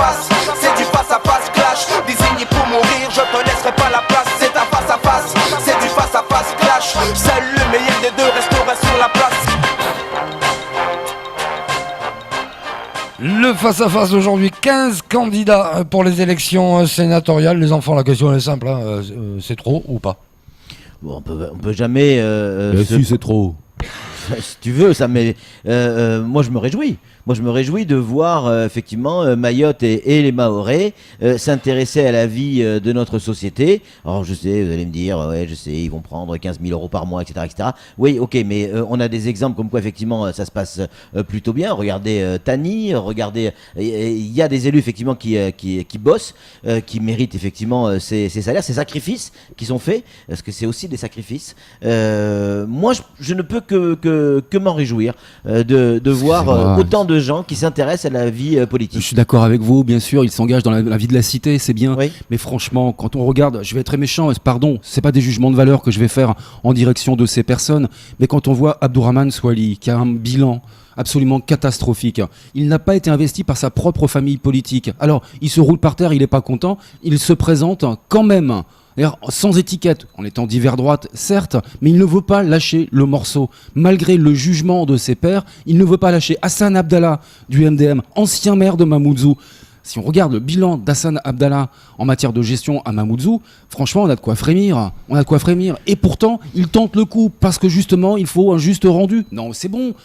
face. C'est du face à face clash. Désigné pour mourir, je te laisserai pas la place. C'est un face à face. C'est du face à face clash. Seul le meilleur des deux restera sur la place. Le face-à-face d'aujourd'hui, 15 candidats pour les élections sénatoriales. Les enfants, la question est simple, hein. C'est trop ou pas? Bon, on peut jamais... Si c'est trop. Si tu veux, ça, mais moi je me réjouis. Moi je me réjouis de voir effectivement Mayotte et les Mahorais s'intéresser à la vie de notre société. Alors je sais, vous allez me dire, ouais je sais, ils vont prendre 15 000 euros par mois, etc. etc. Oui, ok, mais on a des exemples comme quoi effectivement ça se passe plutôt bien. Regardez Tani, regardez, il y a des élus effectivement qui bossent, qui méritent effectivement ces salaires, ces sacrifices qui sont faits, parce que c'est aussi des sacrifices. Moi je ne peux que m'en réjouir de voir autant de gens qui s'intéressent à la vie politique. Je suis d'accord avec vous, bien sûr, ils s'engagent dans la vie de la cité, c'est bien. Oui. Mais franchement, quand on regarde, je vais être très méchant, pardon, c'est pas des jugements de valeur que je vais faire en direction de ces personnes, mais quand on voit Abdourahmane Souali, qui a un bilan absolument catastrophique. Il n'a pas été investi par sa propre famille politique. Alors, il se roule par terre, il n'est pas content, il se présente quand même. D'ailleurs, sans étiquette, en étant d'hiver droite, certes, mais il ne veut pas lâcher le morceau. Malgré le jugement de ses pairs, il ne veut pas lâcher. Hassan Abdallah du MDM, ancien maire de Mamoudzou. Si on regarde le bilan d'Hassan Abdallah en matière de gestion à Mamoudzou, franchement, on a de quoi frémir. On a de quoi frémir. Et pourtant, il tente le coup parce que justement, il faut un juste rendu. Non, c'est bon.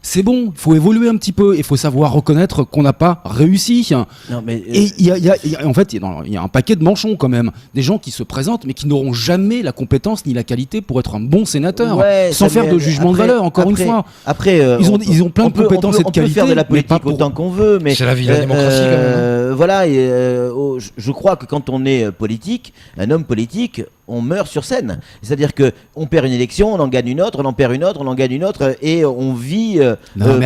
C'est bon, il faut évoluer un petit peu, il faut savoir reconnaître qu'on n'a pas réussi. Non, mais et en fait, il y a un paquet de manchons quand même, des gens qui se présentent mais qui n'auront jamais la compétence ni la qualité pour être un bon sénateur, sans faire de jugement de valeur, encore une fois. Après, ils ont plein de compétences et de qualité. On peut faire de la politique autant qu'on veut, mais c'est la vie de la démocratie quand même. Voilà, je crois que quand on est politique, un homme politique, on meurt sur scène. C'est-à-dire que on perd une élection, on en gagne une autre, on en perd une autre, on en gagne une autre, et on vit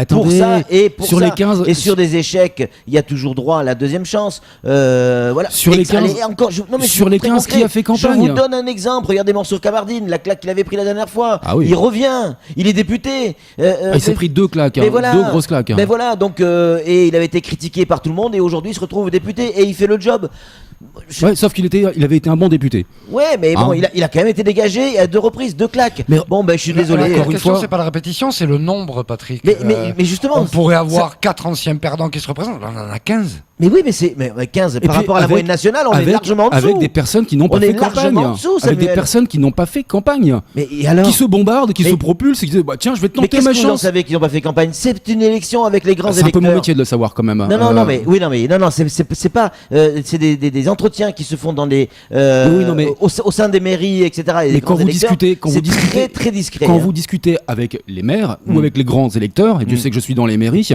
pour ça et pour sur ça. Les 15... Et sur des échecs, il y a toujours droit à la deuxième chance. Voilà. Sur les 15, sur les 15 qui a fait campagne. Je vous donne un exemple. Regardez Mansour Kabardine, la claque qu'il avait pris la dernière fois. Ah oui. Il revient, il est député. Il s'est pris 2 claques, voilà, 2 grosses claques. Mais voilà, donc et il avait été critiqué par tout le monde et aujourd'hui il se retrouve député et il fait le job. Ouais, sauf qu'il avait été un bon député. Ouais, mais bon, il a quand même été dégagé à 2 reprises, 2 claques. Mais bon, ben je suis désolé. La question, c'est pas la répétition, c'est le nombre, Patrick. Mais justement, on pourrait avoir 4 anciens perdants qui se représentent. Là, on en a 15. Mais oui, mais 15 par rapport à la moyenne nationale, on est largement en dessous. Avec des personnes qui n'ont pas fait campagne. Avec des personnes qui n'ont pas fait campagne. Mais alors, qui se bombardent, qui se propulsent, qui disent tiens, je vais tenter ma chance. Mais vous savez qu'ils n'ont pas fait campagne. C'est une élection avec les grands électeurs. C'est un peu mon métier de le savoir quand même. Non, c'est pas. C'est des entretiens qui se font dans des au sein des mairies, etc. Mais quand vous discutez, très discret. Quand vous discutez avec les maires ou avec les grands électeurs, et Dieu sait que je suis dans les mairies,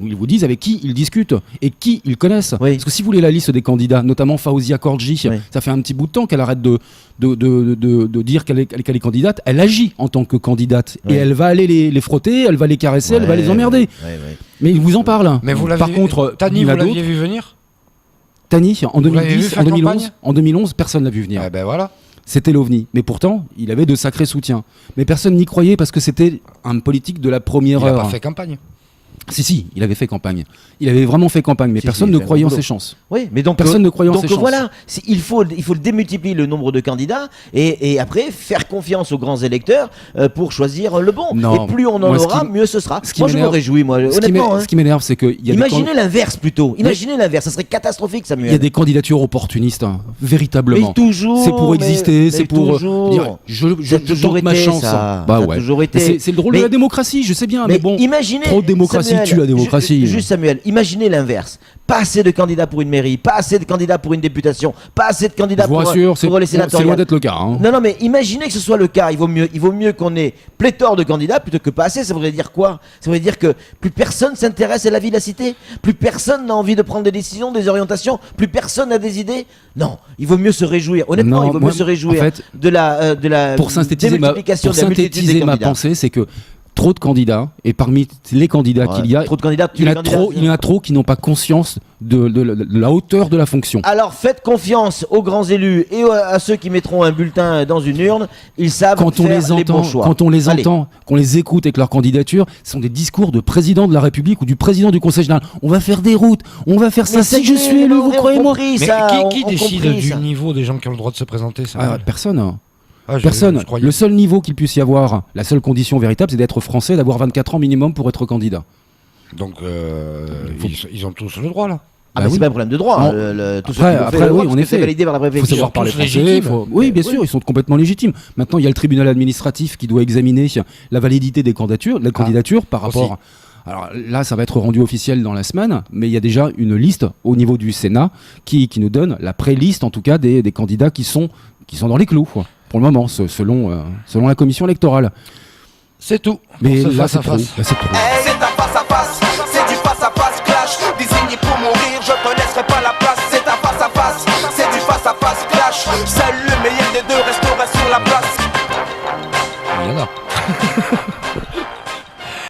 ils vous disent avec qui ils discutent et qui ils connaissent. Parce que si vous voulez la liste des candidats, notamment Faouzia Kordji, ça fait un petit bout de temps qu'elle arrête de dire qu'elle est candidate. Elle agit en tant que candidate et elle va aller les frotter, elle va les caresser, elle va les emmerder. Mais ils vous en parlent. Mais par contre, Tani, vous l'aviez vu venir? Tani, en 2010, en 2011, personne l'a vu venir. Ben voilà. C'était l'OVNI. Mais pourtant, il avait de sacrés soutiens. Mais personne n'y croyait parce que c'était un politique de la première heure. Il n'a pas fait campagne. Si, il avait fait campagne. Il avait vraiment fait campagne, mais personne ne croyait en ses chances. Oui, mais donc personne ne croyait en ses chances. Donc voilà, il faut démultiplier le nombre de candidats et après faire confiance aux grands électeurs pour choisir le bon. Non, et plus on en aura, mieux ce sera. Moi, je me réjouis, honnêtement. Ce qui m'énerve, c'est que imaginez l'inverse plutôt. Imaginez l'inverse, ça serait catastrophique, Samuel. Il y a des candidatures opportunistes, véritablement. Mais toujours. C'est pour exister, c'est pour dire je tente ma chance. Bah ouais. C'est le drôle de la démocratie, je sais bien, mais bon. Trop de démocratie tue la démocratie. Juste Samuel, imaginez l'inverse. Pas assez de candidats pour une mairie, pas assez de candidats pour une députation, pas assez de candidats pour les sénatoriales. C'est loin d'être le cas. Non, mais imaginez que ce soit le cas. Il vaut mieux qu'on ait pléthore de candidats plutôt que pas assez. Ça voudrait dire quoi? Ça voudrait dire que plus personne s'intéresse à la vie de la cité, plus personne n'a envie de prendre des décisions, des orientations, plus personne n'a des idées. Non, il vaut mieux se réjouir. Honnêtement, il vaut mieux se réjouir de la pour synthétiser ma pensée, c'est que trop de candidats, et parmi les candidats qu'il y a, Trop de candidats, il y en a trop qui n'ont pas conscience de la hauteur de la fonction. Alors faites confiance aux grands élus et à ceux qui mettront un bulletin dans une urne. Ils savent Quand on faire les entend, bons choix. quand on les Allez. entend, qu'on les écoute avec leur candidature, ce sont des discours de président de la République ou du président du Conseil général. On va faire des routes, on va faire ça. Mais Si je suis élu, vous croyez-moi? Mais qui décide du niveau des gens qui ont le droit de se présenter ça Personne. Ah, Personne. je croyais. Le seul niveau qu'il puisse y avoir, la seule condition véritable, c'est d'être français, d'avoir 24 ans minimum pour être candidat. Donc ils ont tous le droit là. Ah, Bah mais oui. c'est pas un problème de droit. Non. tout ça, Après, oui, en effet. c'est validé par la Il faut préfecture. savoir parler tous français. légitimes. Oui, bien sûr, ils sont complètement légitimes. Maintenant, il y a le tribunal administratif qui doit examiner la validité des candidatures, par aussi. rapport. Alors là, ça va être rendu officiel dans la semaine, mais il y a déjà une liste au niveau du Sénat qui nous donne la pré-liste, en tout cas, des candidats qui sont dans les clous, quoi, pour le moment, selon la commission électorale. C'est tout. Mais Pour ce là, face à c'est trop. face. Là, c'est trop. C'est un